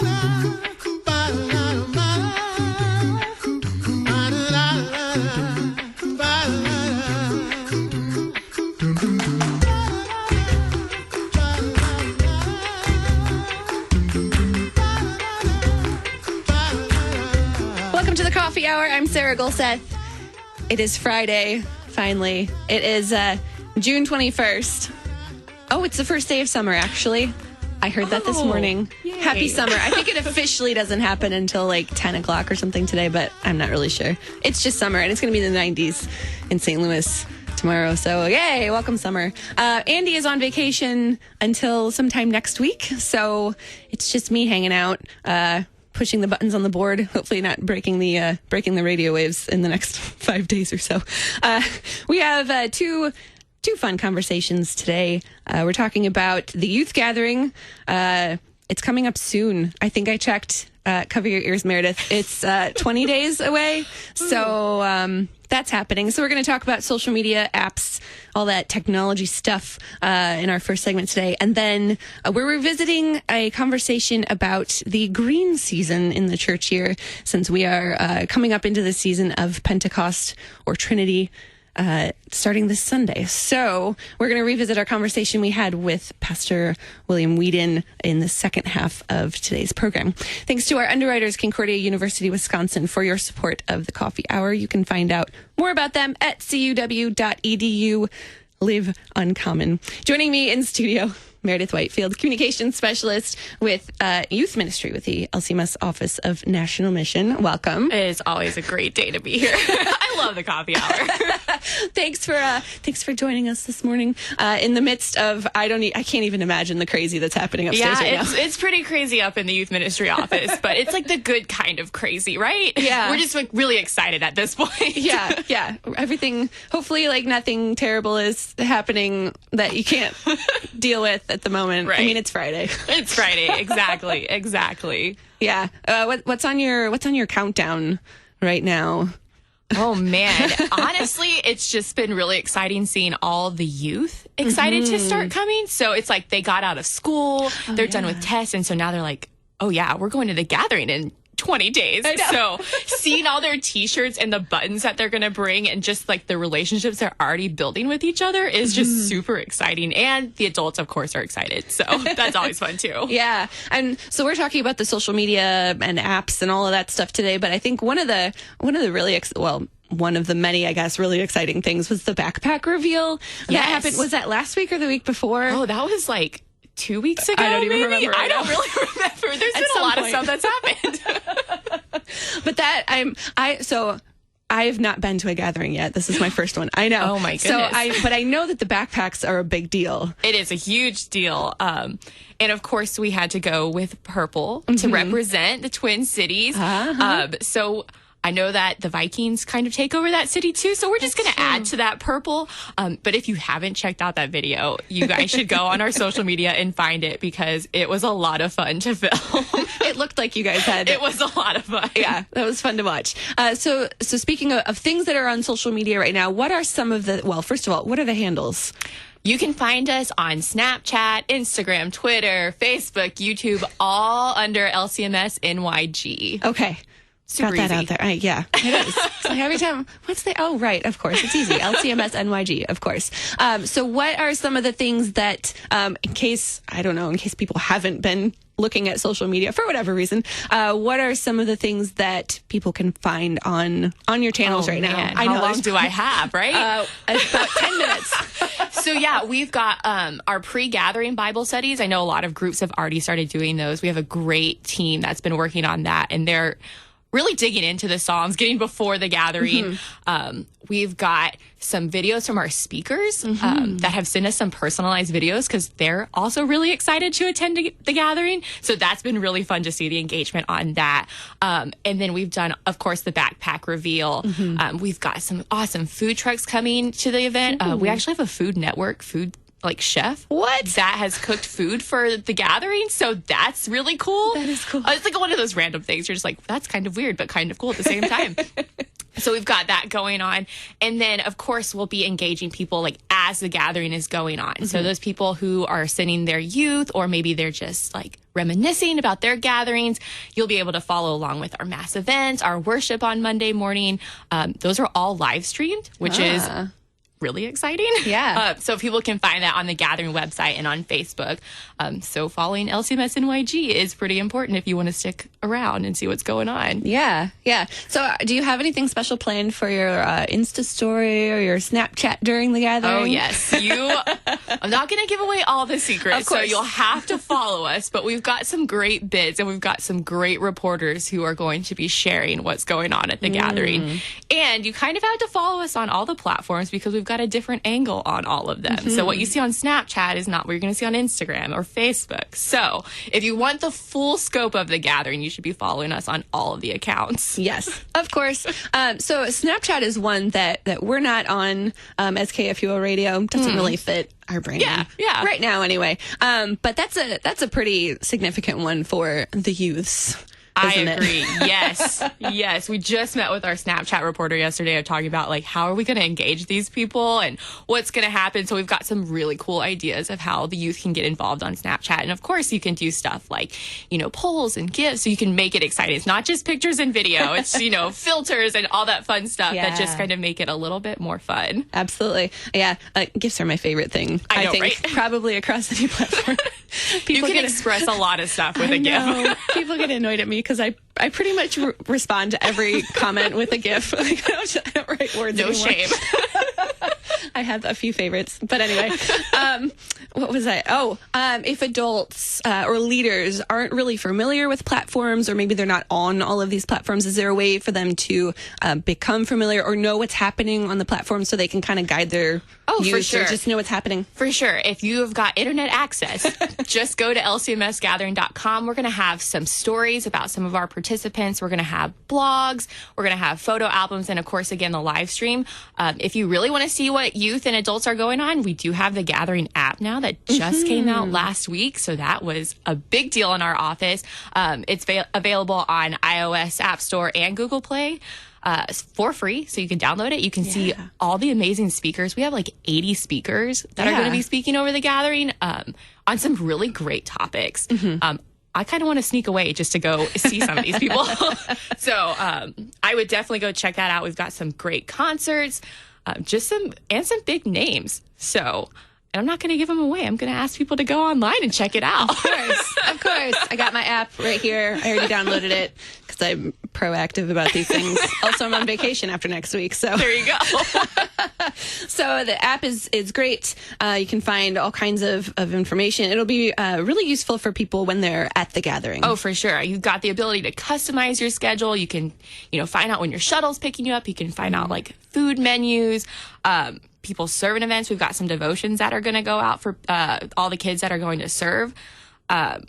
Welcome to the Coffee Hour. I'm Sarah Gulseth. It is Friday, finally. It is June 21st. Oh, it's the first day of summer, actually. I heard that this morning. Yay. Happy summer. I think it officially doesn't happen until like 10 o'clock or something today, but I'm not really sure. It's just summer, and it's going to be in the 90s in St. Louis tomorrow. So, yay, welcome summer. Andy is on vacation until sometime next week, so it's just me hanging out, pushing the buttons on the board, hopefully not breaking the radio waves in the next 5 days or so. We have two fun conversations today. We're talking about the youth gathering. It's coming up soon. I think I checked. Cover your ears, Meredith. It's 20 days away. So that's happening. So we're going to talk about social media, apps, all that technology stuff in our first segment today. And then we're revisiting a conversation about the green season in the church year, since we are coming up into the season of Pentecost or Trinity, starting this Sunday. So we're going to revisit our conversation we had with Pastor William Whedon in the second half of today's program. Thanks to our underwriters, Concordia University, Wisconsin, for your support of the Coffee Hour. You can find out more about them at cuw.edu. Live Uncommon. Joining me in studio, Meredith Whitefield, communications specialist with youth ministry with the LCMS Office of National Mission. Welcome. It is always a great day to be here. I love the Coffee Hour. Thanks for joining us this morning. In the midst of I can't even imagine the crazy that's happening upstairs right now. It's pretty crazy up in the youth ministry office, but it's like the good kind of crazy, right? Yeah, we're just like really excited at this point. Yeah. Everything. Hopefully, like nothing terrible is happening that you can't deal with at the moment. Right. I mean, it's Friday. It's Friday. Exactly. Yeah. What's on your countdown right now? Oh, man. Honestly, it's just been really exciting seeing all the youth excited to start coming. So it's like they got out of school, they're done with tests, and so now they're like, oh, yeah, we're going to the gathering in 20 days. So seeing all their T-shirts and the buttons that they're going to bring and just like the relationships they're already building with each other is just super exciting. And the adults, of course, are excited. So that's always fun, too. Yeah. And so we're talking about the social media and apps and all of that stuff today. But I think one of the many, I guess, really exciting things was the backpack reveal. That happened. Was that last week or the week before? Oh, that was like 2 weeks ago. I don't even remember. I don't really remember. There's been a lot of stuff that's happened. But I have not been to a gathering yet. This is my first one. I know. Oh my goodness. But I know that the backpacks are a big deal. It is a huge deal. And of course we had to go with purple to represent the Twin Cities. So I know that the Vikings kind of take over that city too, so we're just going to add to that purple. But if you haven't checked out that video, you guys should go on our social media and find it, because it was a lot of fun to film. It looked like you guys had. It was a lot of fun. Yeah, that was fun to watch. So speaking of things that are on social media right now, what are some of the, well, first of all, what are the handles? You can find us on Snapchat, Instagram, Twitter, Facebook, YouTube, all under LCMS NYG. Okay. Super Got that easy. out there. Yeah, it is. It's like every time, right, of course, it's easy. LCMS NYG, of course. So what are some of the things that, in case people haven't been looking at social media for whatever reason, what are some of the things that people can find on your channels right now? I know. How long do I have, right? About 10 minutes. So yeah, we've got our pre-gathering Bible studies. I know a lot of groups have already started doing those. We have a great team that's been working on that, and they're really digging into the Psalms, getting before the gathering. We've got some videos from our speakers that have sent us some personalized videos, because they're also really excited to attend the gathering. So that's been really fun to see the engagement on that. And then we've done, of course, the backpack reveal. We've got some awesome food trucks coming to the event. We actually have a Food Network chef that has cooked food for the gathering, so that's really cool. That is cool. It's like one of those random things you're just like, that's kind of weird but kind of cool at the same time. So we've got that going on. And then, of course, we'll be engaging people like as the gathering is going on. So those people who are sending their youth, or maybe they're just like reminiscing about their gatherings, you'll be able to follow along with our mass events, our worship on Monday morning. Those are all live streamed, which is really exciting. Yeah. So people can find that on the Gathering website and on Facebook. So following LCMS NYG is pretty important if you want to stick around and see what's going on. Yeah. So do you have anything special planned for your Insta story or your Snapchat during the gathering? Oh, yes. I'm not going to give away all the secrets, so you'll have to follow us. But we've got some great bids, and we've got some great reporters who are going to be sharing what's going on at the gathering. And you kind of have to follow us on all the platforms because we've got a different angle on all of them. So what you see on Snapchat is not what you're going to see on Instagram or Facebook. So if you want the full scope of the gathering, you should be following us on all of the accounts. Yes, of course. So Snapchat is one that we're not on as KFUO Radio. Doesn't really fit our brand. Yeah. Right now, anyway. But that's a pretty significant one for the youths. I agree. Yes. We just met with our Snapchat reporter yesterday of talking about like how are we going to engage these people and what's going to happen. So we've got some really cool ideas of how the youth can get involved on Snapchat. And of course you can do stuff like, polls and gifts so you can make it exciting. It's not just pictures and video. It's, filters and all that fun stuff that just kind of make it a little bit more fun. Absolutely. Yeah. Gifts are my favorite thing. I know, think right? Probably across any platform. You can express a lot of stuff with a GIF. People get annoyed at me because I pretty much respond to every comment with a GIF. Like, I don't write words No anymore. shame. I have a few favorites. But anyway, what was I? If adults or leaders aren't really familiar with platforms, or maybe they're not on all of these platforms, is there a way for them to become familiar or know what's happening on the platform so they can kind of guide their youth for sure. or just know what's happening? For sure. If you have got internet access, just go to lcmsgathering.com. We're going to have some stories about some of our participants. We're going to have blogs. We're going to have photo albums. And of course, again, the live stream. If you really want to see what youth and adults are going on, we do have the Gathering app now that just came out last week. So that was a big deal in our office. It's available on iOS App Store and Google Play. For free, so you can download it. You can see all the amazing speakers. We have like 80 speakers that are going to be speaking over the gathering on some really great topics. I kind of want to sneak away just to go see some of these people. So I would definitely go check that out. We've got some great concerts, some big names. So, and I'm not going to give them away. I'm going to ask people to go online and check it out. Of course. I got my app right here. I already downloaded it because I'm proactive about these things. Also, I'm on vacation after next week. So there you go. So the app is great. You can find all kinds of information. It'll be really useful for people when they're at the gathering. Oh, for sure. You've got the ability to customize your schedule. You can, find out when your shuttle's picking you up. You can find out like food menus, people serving events. We've got some devotions that are going to go out for all the kids that are going to serve. And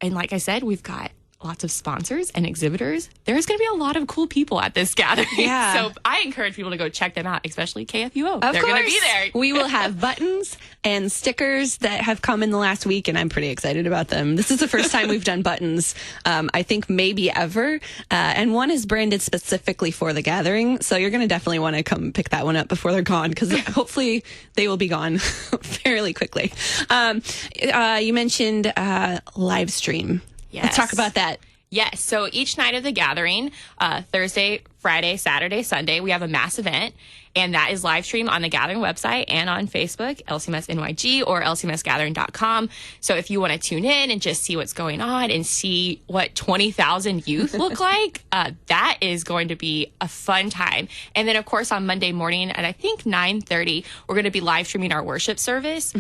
like I said, we've got lots of sponsors and exhibitors. There's going to be a lot of cool people at this gathering. Yeah. So I encourage people to go check them out, especially KFUO. They're going to be there. We will have buttons and stickers that have come in the last week, and I'm pretty excited about them. This is the first time we've done buttons, I think maybe ever. And one is branded specifically for the gathering. So you're going to definitely want to come pick that one up before they're gone, because hopefully they will be gone fairly quickly. You mentioned live stream. Yes. Let's talk about that. Yes. So each night of the gathering, Thursday, Friday, Saturday, Sunday, we have a mass event, and that is live stream on the Gathering website and on Facebook, LCMS NYG or LCMSgathering.com. So if you want to tune in and just see what's going on and see what 20,000 youth look like, that is going to be a fun time. And then, of course, on Monday morning at I think 9:30, we're going to be live streaming our worship service.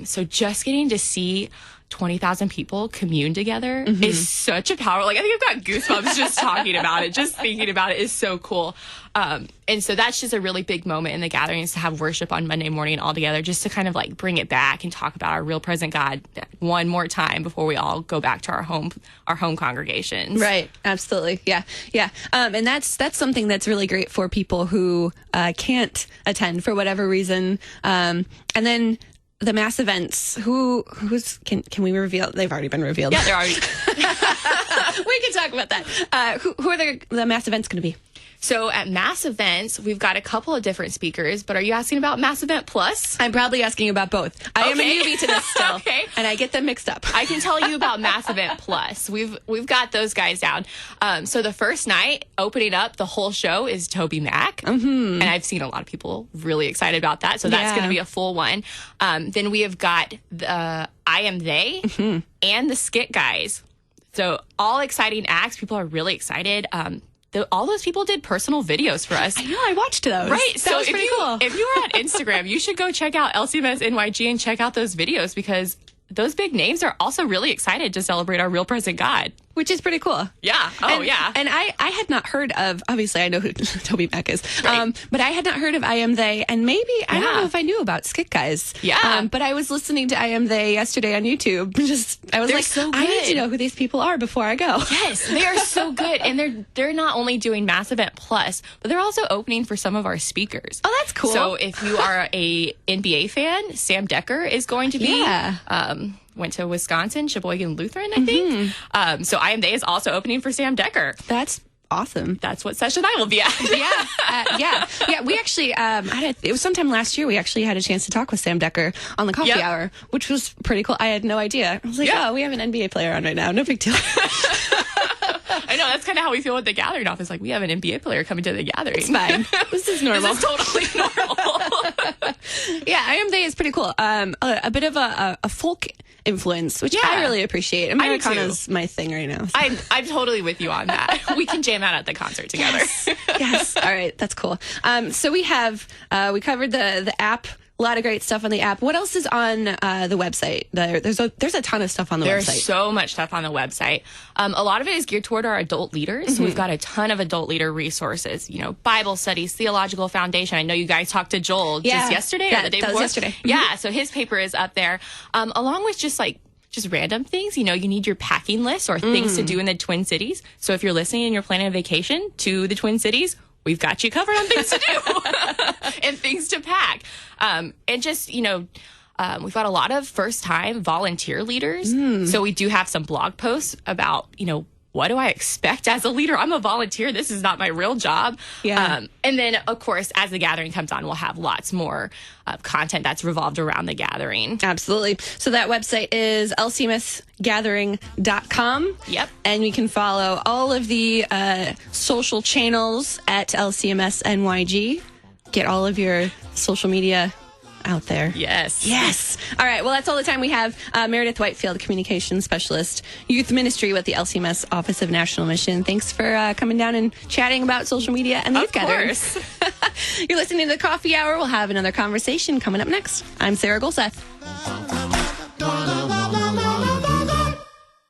So just getting to see 20,000 people commune together is such a power. Like, I think I've got goosebumps just talking about it. Just thinking about it is so cool. And so that's just a really big moment in the gathering, is to have worship on Monday morning all together, just to kind of like bring it back and talk about our real present God one more time before we all go back to our home congregations. Right. Absolutely. Yeah. And that's something that's really great for people who can't attend for whatever reason. And then the mass events, can we reveal? They've already been revealed. Yeah, they're already. We can talk about that. Who are the mass events going to be? So at Mass Events, we've got a couple of different speakers, but are you asking about Mass Event Plus? I'm probably asking about both. I am a newbie to this still, Okay. and I get them mixed up. I can tell you about Mass Event Plus. We've got those guys down. So the first night, opening up the whole show is Toby Mac. And I've seen a lot of people really excited about that. So that's going to be a full one. Then we have got the I Am They and the Skit Guys. So all exciting acts. People are really excited. All those people did personal videos for us. I know, I watched those. Right. That So was pretty cool. If you were on Instagram, you should go check out LCMS NYG and check out those videos because those big names are also really excited to celebrate our real present God. Which is pretty cool. Yeah. Yeah. And I had not heard of, obviously I know who Toby Mac is, Right. but I had not heard of I Am They, and maybe, I don't know if I knew about Skit Guys. Yeah. But I was listening to I Am They yesterday on YouTube. I was They're like, so I need good. to know who these people are before I go. Yes, they are so good. And they're not only doing Mass Event Plus, but they're also opening for some of our speakers. Oh, that's cool. So if you are a NBA fan, Sam Decker is going to be. Went to Wisconsin, Sheboygan Lutheran, I think. So I Am They is also opening for Sam Decker. That's awesome. That's what session I will be at. Yeah. We actually, it was sometime last year, we actually had a chance to talk with Sam Decker on the coffee hour, which was pretty cool. I had no idea. I was like, oh, we have an NBA player on right now. No big deal. I know, that's kind of how we feel with the Gathering office. Like, we have an NBA player coming to the Gathering. It's fine. This is normal. This is totally normal. Yeah, I Am They is pretty cool. A bit of a folk influence, which I really appreciate. Americana's my thing right now. So. I'm totally with you on that. We can jam out at the concert together. Yes. All right. That's cool. So we have, we covered the app. A lot of great stuff on the app. What else is on the website? There's a ton of stuff on the website. There's so much stuff on the website. A lot of it is geared toward our adult leaders. So we've got a ton of adult leader resources, Bible studies, theological foundation. I know you guys talked to Joel just yesterday or the day before. That was yesterday. Yeah, so his paper is up there, along with just random things. You need your packing list or things to do in the Twin Cities. So if you're listening and you're planning a vacation to the Twin Cities, we've got you covered on things to do and things to pack. And just, we've got a lot of first-time volunteer leaders. So we do have some blog posts about, what do I expect as a leader? I'm a volunteer. This is not my real job. Yeah. And then, of course, as the Gathering comes on, we'll have lots more content that's revolved around the Gathering. Absolutely. So that website is lcmsgathering.com. Yep. And you can follow all of the social channels at LCMS NYG. Get all of your social media out there. Yes. All right. Well, that's all the time we have. Meredith Whitefield, Communications Specialist, Youth Ministry with the LCMS Office of National Mission. Thanks for coming down and chatting about social media and the Youth Gathering. Of course. You're listening to the Coffee Hour. We'll have another conversation coming up next. I'm Sarah Golseth.